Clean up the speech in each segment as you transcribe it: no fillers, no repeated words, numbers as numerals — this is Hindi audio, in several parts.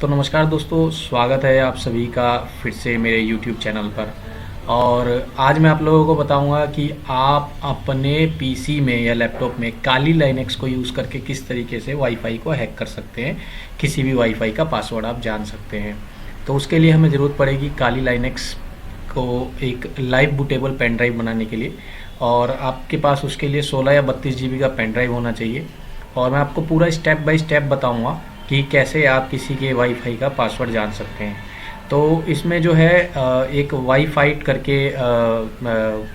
तो नमस्कार दोस्तों, स्वागत है आप सभी का फिर से मेरे YouTube चैनल पर। और आज मैं आप लोगों को बताऊंगा कि आप अपने पीसी में या लैपटॉप में काली लाइनेक्स को यूज़ करके किस तरीके से वाईफाई को हैक कर सकते हैं। किसी भी वाईफाई का पासवर्ड आप जान सकते हैं। तो उसके लिए हमें ज़रूरत पड़ेगी काली लाइनेक्स को एक लाइव बूटेबल पेन ड्राइव बनाने के लिए। और आपके पास उसके लिए 16 या 32 GB का पेन ड्राइव होना चाहिए। और मैं आपको पूरा स्टेप बाय स्टेप बताऊंगा कि कैसे आप किसी के वाईफाई का पासवर्ड जान सकते हैं। तो इसमें जो है एक वाईफाई करके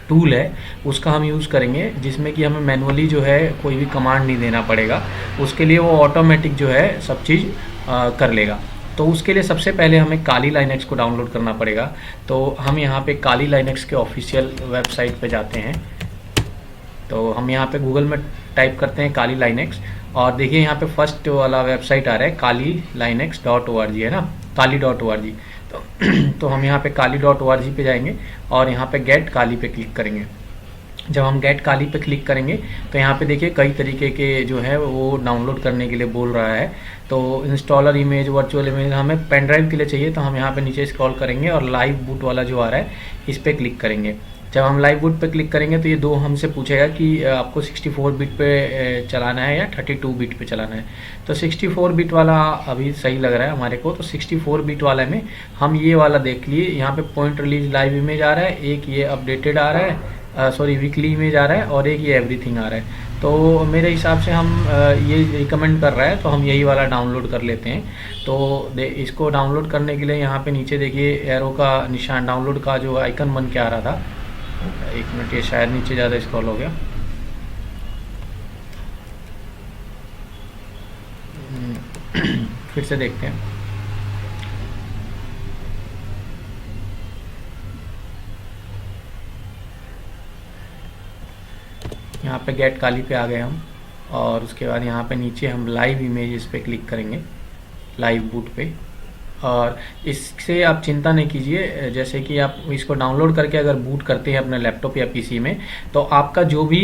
टूल है, उसका हम यूज़ करेंगे, जिसमें कि हमें मैनुअली जो है कोई भी कमांड नहीं देना पड़ेगा। उसके लिए वो ऑटोमेटिक जो है सब चीज़ कर लेगा। तो उसके लिए सबसे पहले हमें काली लाइनेक्स को डाउनलोड करना पड़ेगा। तो हम यहाँ पे काली लाइनेक्स के ऑफिशियल वेबसाइट पे जाते हैं। तो हम यहाँ पे गूगल में टाइप करते हैं काली लाइनेक्स, और देखिए यहाँ पे फर्स्ट वाला वेबसाइट आ रहा है kali-linux.org, है ना, kali.org। तो हम यहाँ पे kali.org पे जाएंगे और यहाँ पे गेट काली पे क्लिक करेंगे। जब हम गेट काली पे क्लिक करेंगे तो यहाँ पे देखिए कई तरीके के जो है वो डाउनलोड करने के लिए बोल रहा है। तो इंस्टॉलर इमेज, वर्चुअल इमेज हमें पेन ड्राइव के लिए चाहिए, तो हम यहाँ पे नीचे स्क्रॉल करेंगे और लाइव बूट वाला जो आ रहा है इस पर क्लिक करेंगे। जब हम लाइव बूट पे क्लिक करेंगे तो ये दो हमसे पूछेगा कि आपको 64 बिट पे चलाना है या 32 बिट पे चलाना है। तो 64 बिट वाला अभी सही लग रहा है हमारे को, तो 64 बिट वाले में हम ये वाला देख लिए। यहाँ पे पॉइंट रिलीज लाइव इमेज आ रहा है, एक ये अपडेटेड आ रहा है, सॉरी वीकली इमेज आ रहा है, और एक ये एवरीथिंग आ रहा है। तो मेरे हिसाब से हम ये रिकमेंड कर रहा है, तो हम यही वाला डाउनलोड कर लेते हैं। तो इसको डाउनलोड करने के लिए यहाँ पे नीचे देखिए एरो का निशान, डाउनलोड का जो आइकन बन के आ रहा था। एक मिनट, ये शायद नीचे ज़्यादा स्क्रॉल हो गया। फिर से देखते हैं। यहाँ पे गेट काली पे आ गए हम, और उसके बाद यहाँ पे नीचे हम लाइव इमेजेस पे क्लिक करेंगे, लाइव बूट पे। और इससे आप चिंता नहीं कीजिए, जैसे कि आप इसको डाउनलोड करके अगर बूट करते हैं अपने लैपटॉप या पीसी में, तो आपका जो भी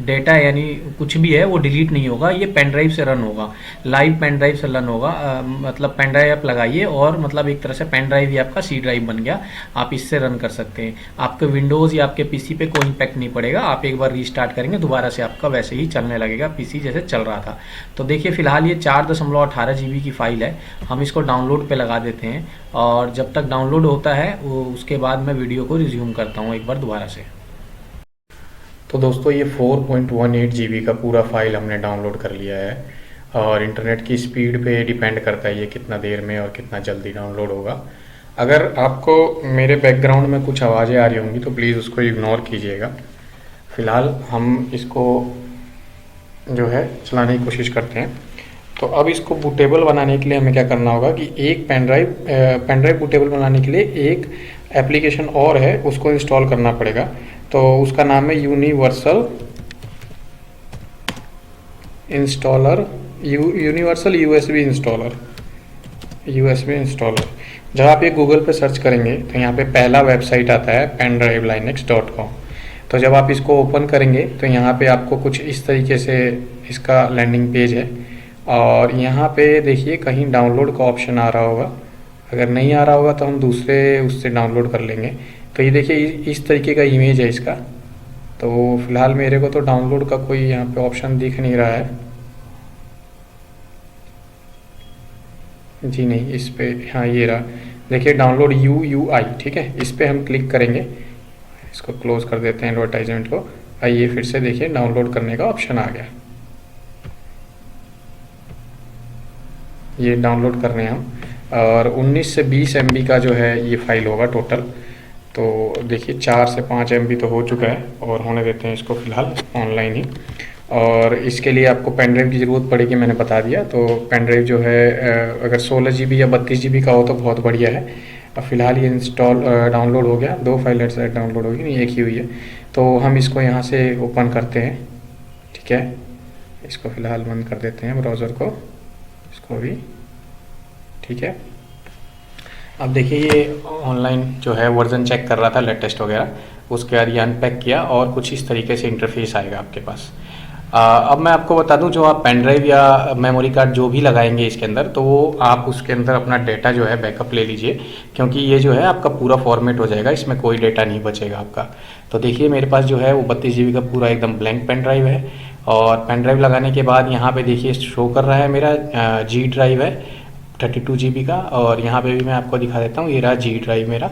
डेटा है यानी कुछ भी है वो डिलीट नहीं होगा। ये पेन ड्राइव से रन होगा, लाइव पेन ड्राइव से रन होगा। मतलब पेन ड्राइव आप लगाइए और मतलब एक तरह से पेन ड्राइव ही आपका सी ड्राइव बन गया, आप इससे रन कर सकते हैं। आपके विंडोज़ या आपके पीसी पे कोई इम्पैक्ट नहीं पड़ेगा। आप एक बार रीस्टार्ट करेंगे दोबारा से आपका वैसे ही चलने लगेगा, पीसी जैसे चल रहा था। तो देखिए फिलहाल ये 4.18 GB की फाइल है। हम इसको डाउनलोड पे लगा देते हैं, और जब तक डाउनलोड होता है वो उसके बाद मैं वीडियो को रिज्यूम करता हूँ एक बार दोबारा से। तो दोस्तों ये 4.18 GB का पूरा फाइल हमने डाउनलोड कर लिया है, और इंटरनेट की स्पीड पे डिपेंड करता है ये कितना देर में और कितना जल्दी डाउनलोड होगा। अगर आपको मेरे बैकग्राउंड में कुछ आवाज़ें आ रही होंगी तो प्लीज़ उसको इग्नोर कीजिएगा। फ़िलहाल हम इसको जो है चलाने की कोशिश करते हैं। तो अब इसको बूटेबल बनाने के लिए हमें क्या करना होगा कि एक पेन ड्राइव बूटेबल बनाने के लिए एक एप्लीकेशन और है, उसको इंस्टॉल करना पड़ेगा। तो उसका नाम है यूनिवर्सल यूएसबी इंस्टॉलर। जब आप ये गूगल पे सर्च करेंगे तो यहाँ पे पहला वेबसाइट आता है pendrivelinux.com। तो जब आप इसको ओपन करेंगे तो यहाँ पे आपको कुछ इस तरीके से इसका लैंडिंग पेज है, और यहाँ पे देखिए कहीं डाउनलोड का ऑप्शन आ रहा होगा। अगर नहीं आ रहा होगा तो हम दूसरे उससे डाउनलोड कर लेंगे। तो ये देखिए इस तरीके का इमेज है इसका। तो फिलहाल मेरे को तो डाउनलोड का कोई यहाँ पे ऑप्शन दिख नहीं रहा है जी, नहीं इस पे, हाँ ये रहा, देखिए डाउनलोड UUI, ठीक है, इस पे हम क्लिक करेंगे। इसको क्लोज कर देते हैं एडवर्टाइजमेंट को। आइए फिर से देखिए डाउनलोड करने का ऑप्शन आ गया। ये डाउनलोड कर रहे हैं हम, और 19 से 20 MB का जो है ये फाइल होगा टोटल। तो देखिए 4 से 5 MB तो हो चुका है, और होने देते हैं इसको फ़िलहाल ऑनलाइन ही। और इसके लिए आपको पेन ड्राइव की ज़रूरत पड़ेगी, मैंने बता दिया। तो पेन ड्राइव जो है अगर 16 GB या 32 GB का हो तो बहुत बढ़िया है। अब फ़िलहाल ये डाउनलोड हो गया, 2 फाइल शायद डाउनलोड होगी, नहीं एक ही हुई है। तो हम इसको यहाँ से ओपन करते हैं, ठीक है। इसको फ़िलहाल बंद कर देते हैं ब्राउज़र को, इसको भी, ठीक है। अब देखिए ये ऑनलाइन जो है वर्जन चेक कर रहा था, लेटेस्ट वगैरह। उसके बाद ये अनपैक किया और कुछ इस तरीके से इंटरफेस आएगा आपके पास। अब मैं आपको बता दूं, जो आप पेन ड्राइव या मेमोरी कार्ड जो भी लगाएंगे इसके अंदर, तो वो आप उसके अंदर अपना डेटा जो है बैकअप ले लीजिए, क्योंकि ये जो है आपका पूरा फॉर्मेट हो जाएगा, इसमें कोई डेटा नहीं बचेगा आपका। तो देखिए मेरे पास जो है वो 32 GB का पूरा एकदम ब्लैंक पेन ड्राइव है। और पेन ड्राइव लगाने के बाद यहाँ पे देखिए शो कर रहा है मेरा जी ड्राइव है 32 GB का, और यहाँ पे भी मैं आपको दिखा देता हूँ, ये रहा जी ड्राइव मेरा।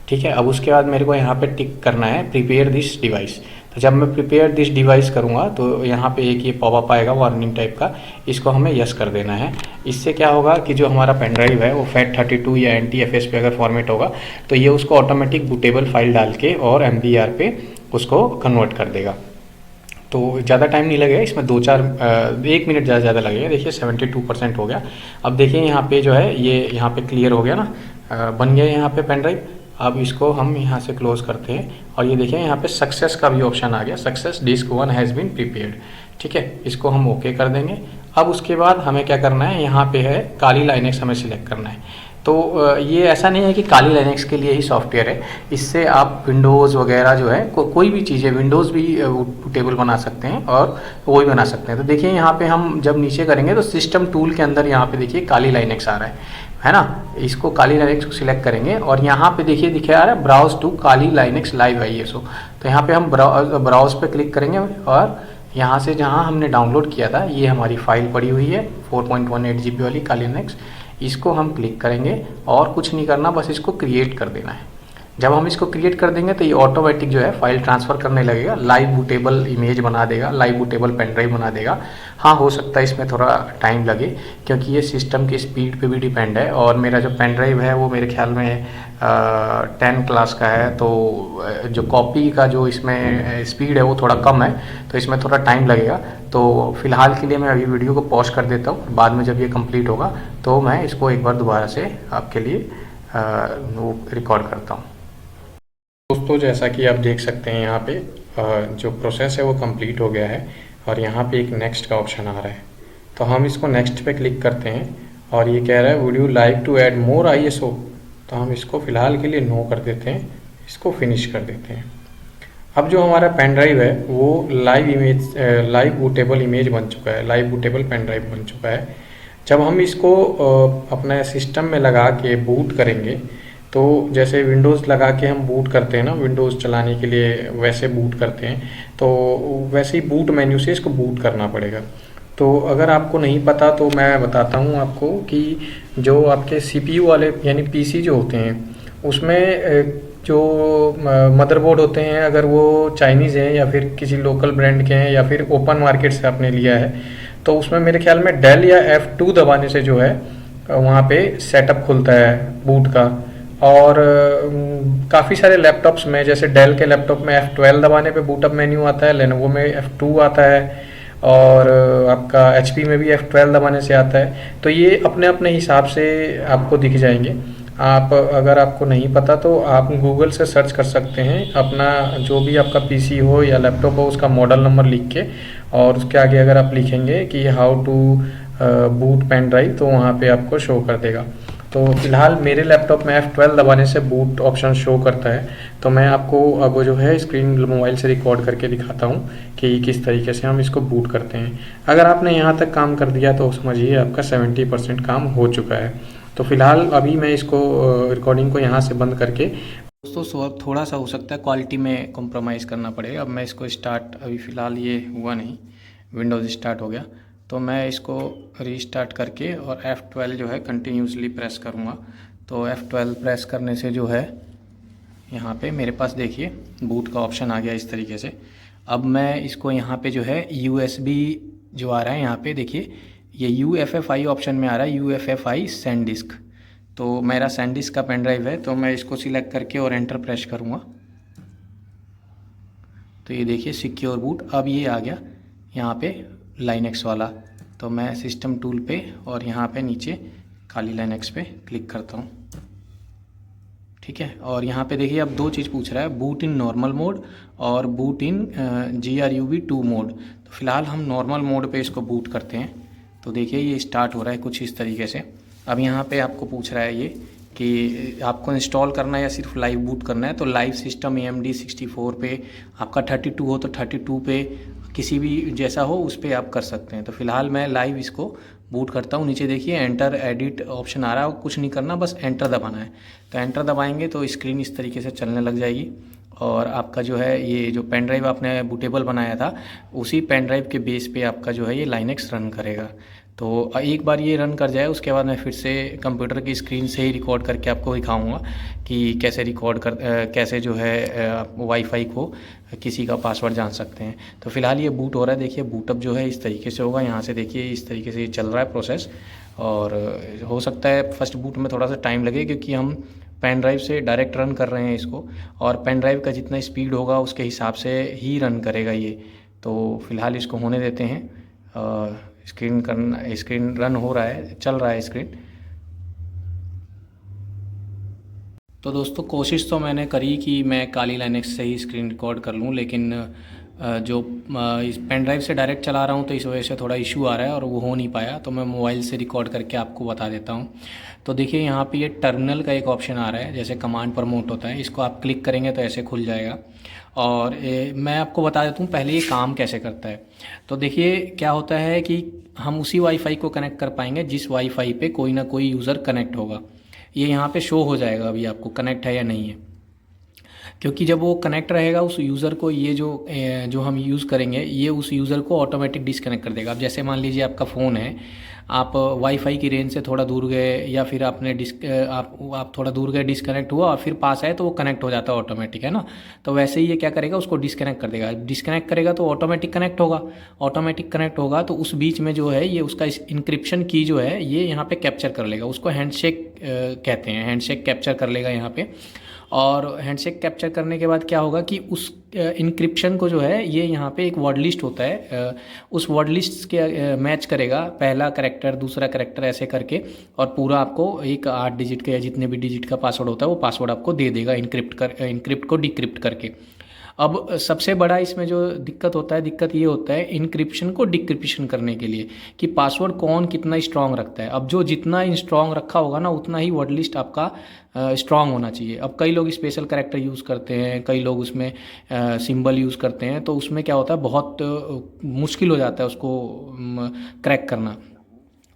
ठीक है, अब उसके बाद मेरे को यहाँ पे टिक करना है प्रिपेयर दिस डिवाइस। तो जब मैं प्रिपेयर दिस डिवाइस करूँगा तो यहाँ पे एक ये पॉपअप आएगा वार्निंग टाइप का, इसको हमें यस कर देना है। इससे क्या होगा कि जो हमारा पेन ड्राइव है वो FAT32 या NTFS पे अगर फॉर्मेट होगा तो ये उसको ऑटोमेटिक बूटेबल फाइल डाल के और MBR पे उसको कन्वर्ट कर देगा। तो ज़्यादा टाइम नहीं लगेगा इसमें, 1 मिनट ज़्यादा लगेगा। देखिए 72% हो गया। अब देखिए यहाँ पे जो है ये यहाँ पे क्लियर हो गया ना, बन गया यहाँ पे पेन ड्राइव। अब इसको हम यहाँ से क्लोज करते हैं और ये देखिए यहाँ पे सक्सेस का भी ऑप्शन आ गया, success disk 1 has been prepared. ठीक है, इसको हम ओके कर देंगे। अब उसके बाद हमें क्या करना है, यहाँ पे है काली लाइनेक्स हमें सिलेक्ट करना है। तो ये ऐसा नहीं है कि काली लाइनेक्स के लिए ही सॉफ्टवेयर है, इससे आप विंडोज़ वगैरह जो है कोई भी चीज़ें, विंडोज़ भी टेबल बना सकते हैं और वो भी बना सकते हैं। तो देखिए यहाँ पे हम जब नीचे करेंगे तो सिस्टम टूल के अंदर यहाँ पे देखिए काली लाइनेक्स आ रहा है ना। इसको काली लाइनेक्स को सिलेक्ट करेंगे और यहाँ पे देखिए दिखे आ रहा है browse to Kali Linux live ISO। तो यहाँ पे हम ब्राउज पे क्लिक करेंगे और यहाँ से जहाँ हमने डाउनलोड किया था ये हमारी फाइल पड़ी हुई है 4.18 GB वाली काली लाइनेक्स, इसको हम क्लिक करेंगे और कुछ नहीं करना, बस इसको क्रिएट कर देना है। जब हम इसको क्रिएट कर देंगे तो ये ऑटोमेटिक जो है फाइल ट्रांसफ़र करने लगेगा, लाइव बूटेबल इमेज बना देगा, लाइव बूटेबल पेन ड्राइव बना देगा। हाँ, हो सकता है इसमें थोड़ा टाइम लगे क्योंकि ये सिस्टम की स्पीड पे भी डिपेंड है, और मेरा जो पेन ड्राइव है वो मेरे ख्याल में 10 क्लास का है, तो जो कॉपी का जो इसमें स्पीड है वो थोड़ा कम है, तो इसमें थोड़ा टाइम लगेगा। तो फिलहाल के लिए मैं अभी वीडियो को पॉज कर देता हूँ, बाद में जब ये कंप्लीट होगा तो मैं इसको एक बार दोबारा से आपके लिए वो रिकॉर्ड करता हूँ। दोस्तों, जैसा कि आप देख सकते हैं यहाँ पे जो प्रोसेस है वो कंप्लीट हो गया है और यहाँ पे एक नेक्स्ट का ऑप्शन आ रहा है। तो हम इसको नेक्स्ट पे क्लिक करते हैं और ये कह रहा है would you like to add more ISO। तो हम इसको फ़िलहाल के लिए नो कर देते हैं, इसको फिनिश कर देते हैं। अब जो हमारा पेन ड्राइव है वो लाइव बूटेबल इमेज बन चुका है, लाइव बूटेबल पेन ड्राइव बन चुका है। जब हम इसको अपने सिस्टम में लगा के बूट करेंगे, तो जैसे विंडोज़ लगा के हम बूट करते हैं ना, विंडोज़ चलाने के लिए वैसे बूट करते हैं, तो वैसे ही बूट मेन्यू से इसको बूट करना पड़ेगा। तो अगर आपको नहीं पता तो मैं बताता हूँ आपको कि जो आपके CPU वाले यानी PC जो होते हैं उसमें जो मदरबोर्ड होते हैं, अगर वो चाइनीज़ हैं या फिर किसी लोकल ब्रांड के हैं या फिर ओपन मार्केट से आपने लिया है, तो उसमें मेरे ख्याल में डेल या F2 दबाने से जो है वहाँ पे सेटअप खुलता है बूट का। और काफ़ी सारे लैपटॉप्स में, जैसे डेल के लैपटॉप में F12 दबाने पे बूटअप मेन्यू आता है, लेनोवो में F2 आता है, और आपका HP में भी F12 दबाने से आता है। तो ये अपने अपने हिसाब से आपको दिख जाएंगे। आप अगर आपको नहीं पता तो आप गूगल से सर्च कर सकते हैं, अपना जो भी आपका PC हो या लैपटॉप हो उसका मॉडल नंबर लिख के, और उसके आगे अगर आप लिखेंगे कि how to boot pen drive तो वहाँ पे आपको शो कर देगा। तो फिलहाल मेरे लैपटॉप में F12 दबाने से बूट ऑप्शन शो करता है। तो मैं आपको अब जो है स्क्रीन मोबाइल से रिकॉर्ड करके दिखाता हूँ कि किस तरीके से हम इसको बूट करते हैं। अगर आपने यहाँ तक काम कर दिया तो समझिए आपका 70% काम हो चुका है। तो फिलहाल अभी मैं इसको रिकॉर्डिंग को यहाँ से बंद करके, दोस्तों थोड़ा सा हो सकता है क्वालिटी में कॉम्प्रोमाइज़ करना पड़ेगा। अब मैं इसको स्टार्ट, अभी फ़िलहाल ये हुआ नहीं, विंडोज़ स्टार्ट हो गया, तो मैं इसको रीस्टार्ट करके और F12 जो है कंटिन्यूसली प्रेस करूँगा। तो F12 प्रेस करने से जो है यहाँ पे मेरे पास देखिए बूट का ऑप्शन आ गया इस तरीके से। अब मैं इसको यहाँ पे जो है USB जो आ रहा है यहाँ पे देखिए, ये UFFI ऑप्शन में आ रहा है, UFFI सैनडिस्क। तो मेरा सैनडिस्क का पेन ड्राइव है, तो मैं इसको सिलेक्ट करके और एंटर प्रेस करूँगा। तो ये देखिए सिक्योर बूट, अब ये आ गया यहाँ पे लाइनेक्स वाला। तो मैं सिस्टम टूल पे और यहाँ पे नीचे काली लाइनेक्स पे क्लिक करता हूँ। ठीक है, और यहाँ पे देखिए अब 2 चीज़ पूछ रहा है, बूट इन नॉर्मल मोड और बूट इन GRUB2 मोड। तो फिलहाल हम नॉर्मल मोड पे इसको बूट करते हैं। तो देखिए ये स्टार्ट हो रहा है कुछ इस तरीके से। अब यहाँ पे आपको पूछ रहा है ये कि आपको इंस्टॉल करना है या सिर्फ लाइव बूट करना है। तो लाइव सिस्टम AMD 64 पे, आपका 32 हो तो 32 पे, किसी भी जैसा हो उस पर आप कर सकते हैं। तो फिलहाल मैं लाइव इसको बूट करता हूँ। नीचे देखिए एंटर एडिट ऑप्शन आ रहा है, कुछ नहीं करना, बस एंटर दबाना है। तो एंटर दबाएंगे तो स्क्रीन इस तरीके से चलने लग जाएगी और आपका जो है ये जो पेन ड्राइव आपने बूटेबल बनाया था उसी पेन ड्राइव के बेस पे आपका जो है ये लाइनेक्स रन करेगा। तो एक बार ये रन कर जाए उसके बाद मैं फिर से कंप्यूटर की स्क्रीन से ही रिकॉर्ड करके आपको दिखाऊंगा कि कैसे रिकॉर्ड कर कैसे जो है वाईफाई को किसी का पासवर्ड जान सकते हैं। तो फिलहाल ये बूट हो रहा है, देखिए बूटअप जो है इस तरीके से होगा। यहाँ से देखिए इस तरीके से चल रहा है प्रोसेस और हो सकता है फर्स्ट बूट में थोड़ा सा टाइम लगे क्योंकि हम पेन ड्राइव से डायरेक्ट रन कर रहे हैं इसको, और पेन ड्राइव का जितना स्पीड होगा उसके हिसाब से ही रन करेगा ये। तो फिलहाल इसको होने देते हैं। स्क्रीन रन हो रहा है, चल रहा है स्क्रीन। तो दोस्तों कोशिश तो मैंने करी कि मैं काली लाइनेक्स से ही स्क्रीन रिकॉर्ड कर लूँ, लेकिन जो इस पेन ड्राइव से डायरेक्ट चला रहा हूँ तो इस वजह से थोड़ा इशू आ रहा है और वो हो नहीं पाया। तो मैं मोबाइल से रिकॉर्ड करके आपको बता देता हूँ। तो देखिए यहाँ पे ये टर्मिनल का एक ऑप्शन आ रहा है, जैसे कमांड प्रमोट होता है, इसको आप क्लिक करेंगे तो ऐसे खुल जाएगा। और मैं आपको बता देता हूँ पहले ये काम कैसे करता है। तो देखिए क्या होता है कि हम उसी वाईफाई को कनेक्ट कर पाएंगे जिस वाईफाई पे कोई ना कोई यूज़र कनेक्ट होगा। ये यहाँ पे शो हो जाएगा अभी आपको कनेक्ट है या नहीं है, क्योंकि जब वो कनेक्ट रहेगा उस यूज़र को ये जो हम यूज़ करेंगे ये उस यूज़र को ऑटोमेटिक डिस्कनेक्ट कर देगा। अब जैसे मान लीजिए आपका फ़ोन है, आप वाईफाई की रेंज से थोड़ा दूर गए या फिर आपने आप थोड़ा दूर गए, डिस्कनेक्ट हुआ और फिर पास आए तो वो कनेक्ट हो जाता है ऑटोमेटिक, है ना। तो वैसे ही ये क्या करेगा, उसको डिस्कनेक्ट कर देगा। डिस्कनेक्ट करेगा तो ऑटोमेटिक कनेक्ट होगा, ऑटोमेटिक कनेक्ट होगा तो उस बीच में जो है ये उसका इंक्रिप्शन की जो है ये यहाँ पे कैप्चर कर लेगा। उसको हैंडशेक कहते हैं, हैंडशेक कैप्चर कर लेगा यहाँ पे। और हैंडशेक कैप्चर करने के बाद क्या होगा कि उस इंक्रिप्शन को जो है ये यहाँ पे एक वर्ड लिस्ट होता है, उस वर्ड लिस्ट के मैच करेगा पहला करैक्टर दूसरा करैक्टर ऐसे करके, और पूरा आपको एक 8 डिजिट का या जितने भी डिजिट का पासवर्ड होता है वो पासवर्ड आपको दे देगा इंक्रिप्ट को डिक्रिप्ट करके। अब सबसे बड़ा इसमें जो दिक्कत ये होता है इनक्रिप्शन को डिक्रिप्शन करने के लिए कि पासवर्ड कौन कितना स्ट्रांग रखता है। अब जो जितना स्ट्रांग रखा होगा ना उतना ही वर्ड लिस्ट आपका स्ट्रांग होना चाहिए। अब कई लोग स्पेशल कैरेक्टर यूज़ करते हैं, कई लोग उसमें सिंबल यूज़ करते हैं, तो उसमें क्या होता है बहुत मुश्किल हो जाता है उसको क्रैक करना।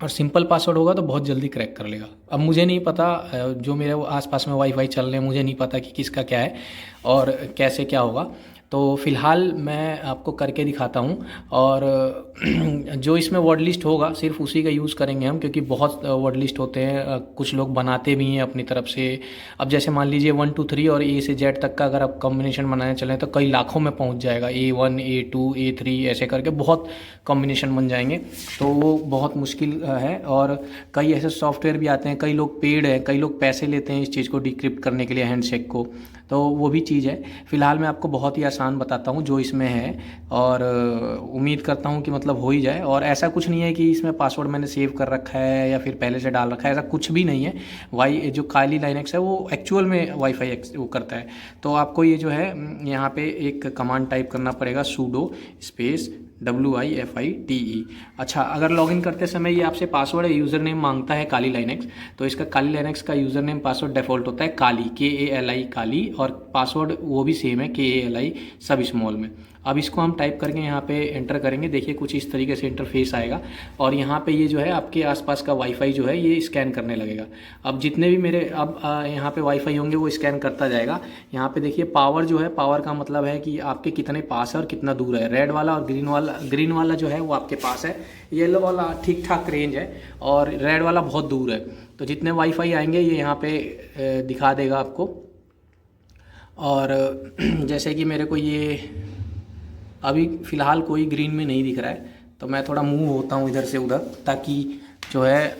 और सिंपल पासवर्ड होगा तो बहुत जल्दी क्रैक कर लेगा। अब मुझे नहीं पता, जो मेरे आसपास में वाईफाई चल रहे हैं मुझे नहीं पता कि किसका क्या है और कैसे क्या होगा। तो फ़िलहाल मैं आपको करके दिखाता हूँ और जो इसमें वर्ड लिस्ट होगा सिर्फ उसी का यूज़ करेंगे हम, क्योंकि बहुत वर्ड लिस्ट होते हैं, कुछ लोग बनाते भी हैं अपनी तरफ से। अब जैसे मान लीजिए 1 2 3 और ए से जेड तक का अगर आप कॉम्बिनेशन बनाने चलें तो कई लाखों में पहुँच जाएगा, A1 A2 A3 ऐसे करके बहुत कॉम्बिनेशन बन जाएंगे। तो वो बहुत मुश्किल है और कई ऐसे सॉफ्टवेयर भी आते हैं, कई लोग पेड हैं, कई लोग पैसे लेते हैं इस चीज़ को डिक्रिप्ट करने के लिए हैंडशेक को, तो वो भी चीज़ है। फ़िलहाल मैं आपको बहुत ही आसान बताता हूँ जो इसमें है और उम्मीद करता हूँ कि मतलब हो ही जाए। और ऐसा कुछ नहीं है कि इसमें पासवर्ड मैंने सेव कर रखा है या फिर पहले से डाल रखा है, ऐसा कुछ भी नहीं है। जो काली लाइनेक्स है वो एक्चुअल में वाईफाई वो करता है। तो आपको ये जो है यहाँ पे एक कमांड टाइप करना पड़ेगा, sudo स्पेस WIFITE। अच्छा, अगर लॉगिन करते समय ये आपसे पासवर्ड या यूज़र नेम मांगता है काली लाइनेक्स, तो इसका काली लाइनेक्स का यूज़र नेम पासवर्ड डिफ़ॉल्ट होता है काली, KALI काली, और पासवर्ड वो भी सेम है KALI सब स्मॉल में। अब इसको हम टाइप करके यहाँ पे एंटर करेंगे, देखिए कुछ इस तरीके से इंटरफेस आएगा और यहाँ पे ये जो है आपके आसपास का वाईफाई जो है ये स्कैन करने लगेगा। अब जितने भी मेरे अब यहाँ पे वाईफाई होंगे वो स्कैन करता जाएगा। यहाँ पे देखिए पावर जो है, पावर का मतलब है कि आपके कितने पास है और कितना दूर है। रेड वाला और ग्रीन वाला जो है वो आपके पास है, येलो वाला ठीक ठाक रेंज है और रेड वाला बहुत दूर है। तो जितने वाईफाई आएंगे ये यहाँ पे दिखा देगा आपको। और जैसे कि मेरे को ये अभी फ़िलहाल कोई ग्रीन में नहीं दिख रहा है, तो मैं थोड़ा मूव होता हूँ इधर से उधर ताकि जो है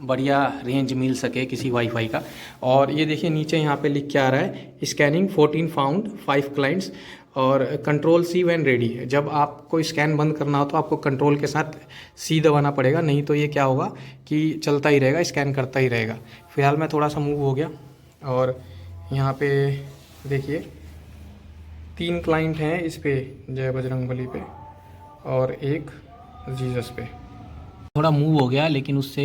बढ़िया रेंज मिल सके किसी वाईफाई का। और ये देखिए नीचे यहाँ पे लिख के आ रहा है स्कैनिंग 14 फाउंड 5 क्लाइंट्स और कंट्रोल C व्हेन रेडी। जब आपको स्कैन बंद करना हो तो आपको कंट्रोल के साथ C दबाना पड़ेगा, नहीं तो ये क्या होगा कि चलता ही रहेगा, स्कैन करता ही रहेगा। फ़िलहाल मैं थोड़ा सा मूव हो गया और यहाँ पे देखिए 3 क्लाइंट हैं इस पे, जय बजरंगबली पे और एक जीसस पे। थोड़ा मूव हो गया, लेकिन उससे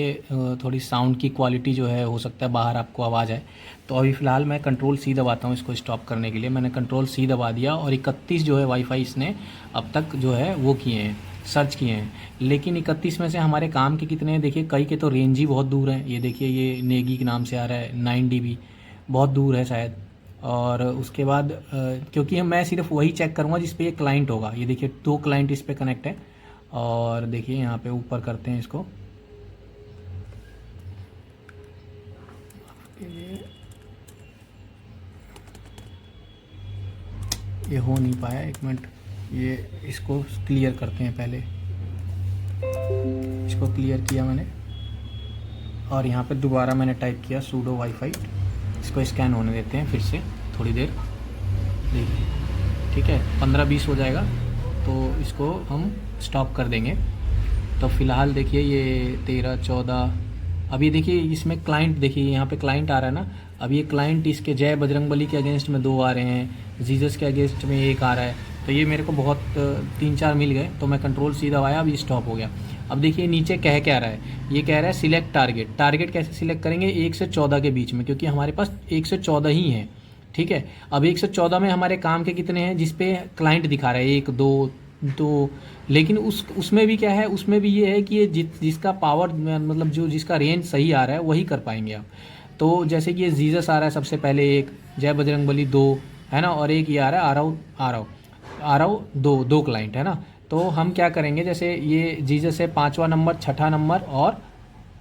थोड़ी साउंड की क्वालिटी जो है हो सकता है बाहर आपको आवाज़ आए। तो अभी फ़िलहाल मैं कंट्रोल सी दबाता हूँ इसको स्टॉप करने के लिए। मैंने कंट्रोल सी दबा दिया और 31 जो है वाईफाई इसने अब तक जो है वो किए हैं, सर्च किए हैं। लेकिन 31 में से हमारे काम के कितने हैं देखिए, कई के तो रेंज ही बहुत दूर है। ये देखिए, ये नेगी के नाम से आ रहा है 9 dB, बहुत दूर है शायद। और उसके बाद क्योंकि मैं सिर्फ वही चेक करूँगा जिस पे ये क्लाइंट होगा। ये देखिए 2 क्लाइंट इस पे कनेक्ट है। और देखिए यहाँ पे ऊपर करते हैं इसको, ये हो नहीं पाया, एक मिनट, ये इसको क्लियर करते हैं पहले। इसको क्लियर किया मैंने और यहाँ पे दोबारा मैंने टाइप किया sudo वाईफाई। इसको स्कैन होने देते हैं फिर से थोड़ी देर, देखिए ठीक है 15-20 हो जाएगा तो इसको हम स्टॉप कर देंगे। तो फ़िलहाल देखिए ये 13-14, अभी देखिए इसमें क्लाइंट, देखिए यहाँ पे क्लाइंट आ रहा है ना। अब ये क्लाइंट इसके जय बजरंगबली के अगेंस्ट में 2 आ रहे हैं, जीसस के अगेंस्ट में 1 आ रहा है। तो ये मेरे को बहुत 3-4 मिल गए, तो मैं कंट्रोल सी दबाया, अब ये स्टॉप हो गया। अब देखिए नीचे कह क्या रहा है, ये कह रहा है सिलेक्ट टारगेट। टारगेट कैसे सिलेक्ट करेंगे, 1 से 14 के बीच में, क्योंकि हमारे पास 1 से 14 ही है। ठीक है, अब 1 से 14 में हमारे काम के कितने हैं जिस पे क्लाइंट दिखा रहा है 1 2 तो, लेकिन उसमें भी क्या है, उसमें भी ये है कि ये जिसका पावर मतलब जो जिसका रेंज सही आ रहा है वही कर पाएंगे आप। तो जैसे कि ये जीसस आ रहा है सबसे पहले 1, जय बजरंगबली 2 है ना, और एक ये आ रहा है आरव 2 क्लाइंट है ना। तो हम क्या करेंगे, जैसे ये जीसस है 5वां नंबर, 6ठा नंबर और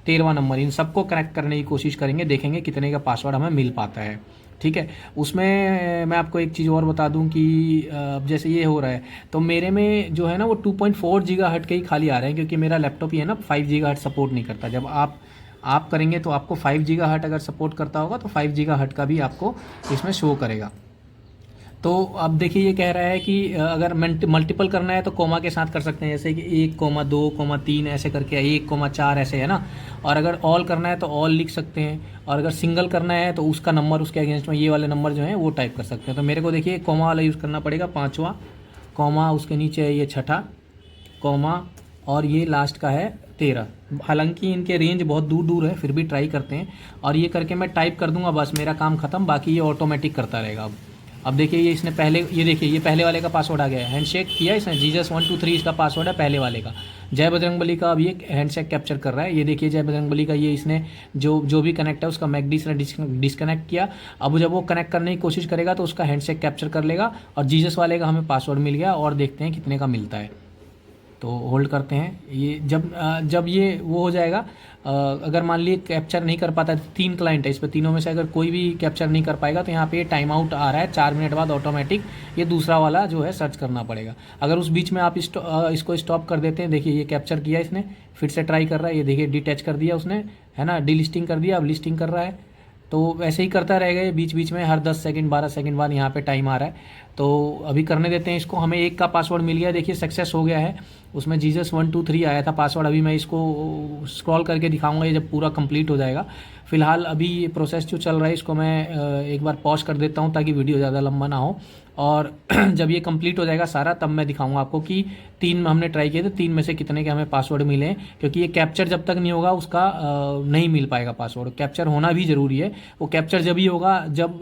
13वां नंबर, इन सबको कनेक्ट करने की कोशिश करेंगे, देखेंगे कितने का पासवर्ड हमें मिल पाता है। ठीक है, उसमें मैं आपको एक चीज़ और बता दूं कि अब जैसे ये हो रहा है तो मेरे में जो है ना वो 2.4 गीगाहर्ट्ज़ के ही खाली आ रहे हैं, क्योंकि मेरा लैपटॉप ही है ना 5 गीगाहर्ट्ज़ सपोर्ट नहीं करता। जब आप करेंगे तो आपको 5 गीगाहर्ट्ज़ अगर सपोर्ट करता होगा तो 5 गीगाहर्ट्ज़ का भी आपको इसमें शो करेगा। तो अब देखिए ये कह रहा है कि अगर मल्टीपल करना है तो कोमा के साथ कर सकते हैं, जैसे कि 1,2,3 ऐसे करके 1,4 ऐसे है ना। और अगर ऑल करना है तो ऑल लिख सकते हैं, और अगर सिंगल करना है तो उसका नंबर उसके अगेंस्ट में ये वाले नंबर जो हैं वो टाइप कर सकते हैं। तो मेरे को देखिए कोमा वाला यूज़ करना पड़ेगा, 5वां कोमा, उसके नीचे है ये 6ठा कोमा, और ये लास्ट का है 13। हालांकि इनके रेंज बहुत दूर दूर है, फिर भी ट्राई करते हैं। और ये करके मैं टाइप कर दूंगा, बस मेरा काम ख़त्म, बाकी ये ऑटोमेटिक करता रहेगा। अब देखिए ये इसने पहले, ये देखिए ये पहले वाले का पासवर्ड आ गया है, हैंडशेक किया इसने, जीसस 1 2 3 इसका पासवर्ड है पहले वाले का। जय बजरंगबली का अब ये हैंडशेक कैप्चर कर रहा है, ये देखिए जय बजरंगबली का ये इसने जो भी कनेक्ट है उसका मैकडी से डिस्कनेक्ट किया। अब जब वो कनेक्ट करने की कोशिश करेगा तो उसका हैंडशेक कैप्चर कर लेगा, और जीसस वाले का हमें पासवर्ड मिल गया, और देखते हैं कितने का मिलता है। तो होल्ड करते हैं, ये जब ये वो हो जाएगा, अगर मान लीजिए कैप्चर नहीं कर पाता, 3 क्लाइंट है इस पर, तीनों में से अगर कोई भी कैप्चर नहीं कर पाएगा तो यहाँ पे टाइम आउट आ रहा है, 4 मिनट बाद ऑटोमेटिक ये दूसरा वाला जो है सर्च करना पड़ेगा। अगर उस बीच में आप इसको स्टॉप कर देते हैं, देखिए ये कैप्चर किया इसने, फिर से ट्राई कर रहा है, ये देखिए डिटैच कर दिया उसने है ना, डिलिस्टिंग कर दिया, अब लिस्टिंग कर रहा है। तो वैसे ही करता रहेगा ये, बीच बीच में हर 10 सेकंड 12 सेकंड बाद यहाँ पे टाइम आ रहा है। तो अभी करने देते हैं इसको। हमें 1 का पासवर्ड मिल गया, देखिए सक्सेस हो गया है, उसमें जीसस 1 2 3 आया था पासवर्ड। अभी मैं इसको स्क्रॉल करके दिखाऊंगा ये जब पूरा कंप्लीट हो जाएगा। फिलहाल अभी ये प्रोसेस जो चल रहा है इसको मैं एक बार पॉज कर देता हूँ ताकि वीडियो ज़्यादा लंबा ना हो, और जब ये कंप्लीट हो जाएगा सारा तब मैं दिखाऊंगा आपको कि 3 में हमने ट्राई किए थे, 3 में से कितने के हमें पासवर्ड मिले हैं। क्योंकि ये कैप्चर जब तक नहीं होगा उसका नहीं मिल पाएगा पासवर्ड, कैप्चर होना भी ज़रूरी है। वो कैप्चर जब ही होगा जब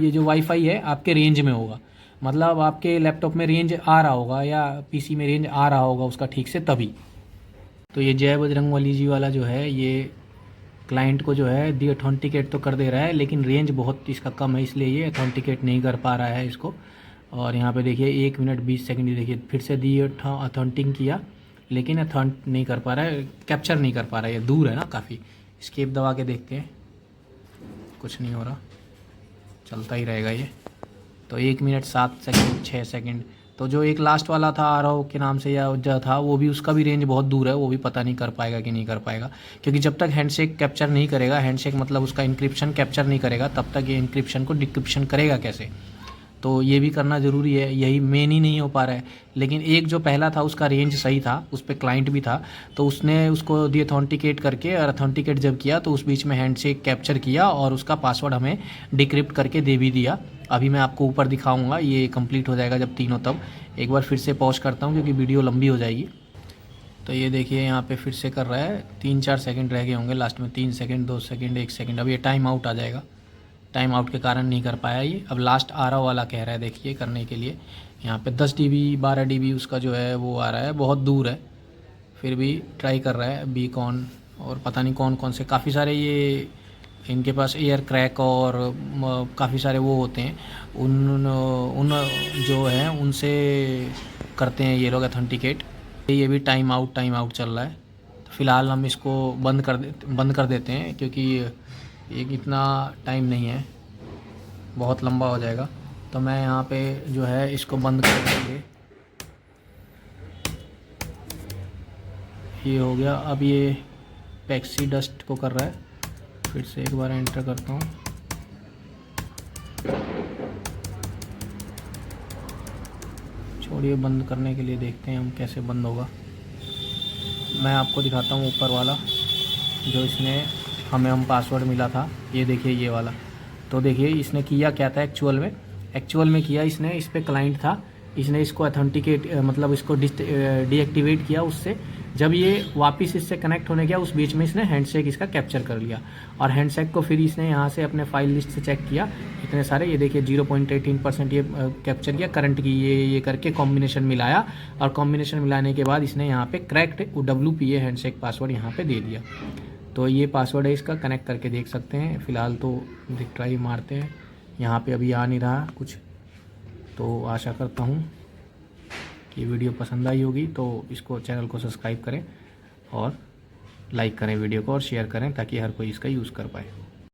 ये जो वाईफाई है आपके रेंज में होगा, मतलब आपके लैपटॉप में रेंज आ रहा होगा या पीसी में रेंज आ रहा होगा उसका ठीक से, तभी। तो ये जय बजरंगबली जी वाला जो है ये क्लाइंट को जो है दी ऑथेंटिकेट तो कर दे रहा है, लेकिन रेंज बहुत इसका कम है, इसलिए ये ऑथेंटिकेट नहीं कर पा रहा है इसको। और यहाँ पे देखिए 1 मिनट 20 सेकंड, ये देखिए फिर से दी ऑथेंटिक किया, लेकिन अथेंट नहीं कर पा रहा है, कैप्चर नहीं कर पा रहा है, ये दूर है ना काफ़ी। एस्केप दबा के देखते हैं, कुछ नहीं हो रहा, चलता ही रहेगा ये। तो 1 मिनट 7 सेकंड 6 सेकंड। तो जो एक लास्ट वाला था आरव के नाम से या जो था, वो भी उसका भी रेंज बहुत दूर है, वो भी पता नहीं कर पाएगा कि नहीं कर पाएगा, क्योंकि जब तक हैंडशेक कैप्चर नहीं करेगा, हैंडशेक मतलब उसका इंक्रिप्शन कैप्चर नहीं करेगा, तब तक ये इंक्रिप्शन को डिक्रिप्शन करेगा कैसे। तो ये भी करना ज़रूरी है, यही मेन ही नहीं हो पा रहा है। लेकिन एक जो पहला था उसका रेंज सही था, उस पर क्लाइंट भी था, तो उसने उसको दी ऑथेंटिकेट करके, और ऑथेंटिकेट जब किया तो उस बीच में हैंडशेक कैप्चर किया और उसका पासवर्ड हमें डिक्रिप्ट करके दे भी दिया। अभी मैं आपको ऊपर दिखाऊंगा, ये कंप्लीट हो जाएगा जब तीनों, तब एक बार फिर से पॉज करता हूँ क्योंकि वीडियो लंबी हो जाएगी। तो ये देखिए यहाँ पे फिर से कर रहा है, 3-4 सेकंड रह गए होंगे लास्ट में, 3 सेकंड, 2 सेकंड, 1 सेकंड। अब ये टाइम आउट आ जाएगा, टाइम आउट के कारण नहीं कर पाया ये। अब लास्ट आरओ वाला कह रहा है देखिए करने के लिए। यहाँ पे 10 dB 12 dB उसका जो है वो आ रहा है, बहुत दूर है, फिर भी ट्राई कर रहा है बीकॉन और पता नहीं कौन कौन से काफ़ी सारे ये इनके पास एयर क्रैक और काफ़ी सारे वो होते हैं, उन जो है उनसे करते हैं ये लोग अथेंटिकेट। ये भी टाइम आउट चल रहा है। तो फ़िलहाल हम इसको बंद कर देते हैं, क्योंकि एक इतना टाइम नहीं है, बहुत लंबा हो जाएगा। तो मैं यहाँ पे जो है इसको बंद कर देंगे। ये हो गया। अब ये पैक्सी डस्ट को कर रहा है, फिर से एक बार एंटर करता हूँ। छोड़िए, बंद करने के लिए देखते हैं हम कैसे बंद होगा। मैं आपको दिखाता हूँ ऊपर वाला जो इसने हम पासवर्ड मिला था, ये देखिए ये वाला। तो देखिए इसने किया क्या था एक्चुअल में किया इसने, इस पे क्लाइंट था, इसने इसको अथेंटिकेट मतलब इसको डीएक्टिवेट किया। उससे जब ये वापस इससे कनेक्ट होने गया, उस बीच में इसने हैंडशेक इसका कैप्चर कर लिया, और हैंडशेक को फिर इसने यहाँ से अपने फाइल लिस्ट से चेक किया, इतने सारे, ये देखिए 0.18% ये कैप्चर किया करंट की, ये करके कॉम्बिनेशन मिलाया, और कॉम्बिनेशन मिलाने के बाद इसने यहाँ पे क्रैक्ड WPA हैंडशेक पासवर्ड यहाँ पे दे दिया। तो ये पासवर्ड है इसका, कनेक्ट करके देख सकते हैं। फ़िलहाल तो ट्राई मारते हैं, यहाँ पे अभी आ नहीं रहा कुछ। तो आशा करता हूँ कि वीडियो पसंद आई होगी, तो इसको चैनल को सब्सक्राइब करें और लाइक करें वीडियो को और शेयर करें, ताकि हर कोई इसका यूज़ कर पाए।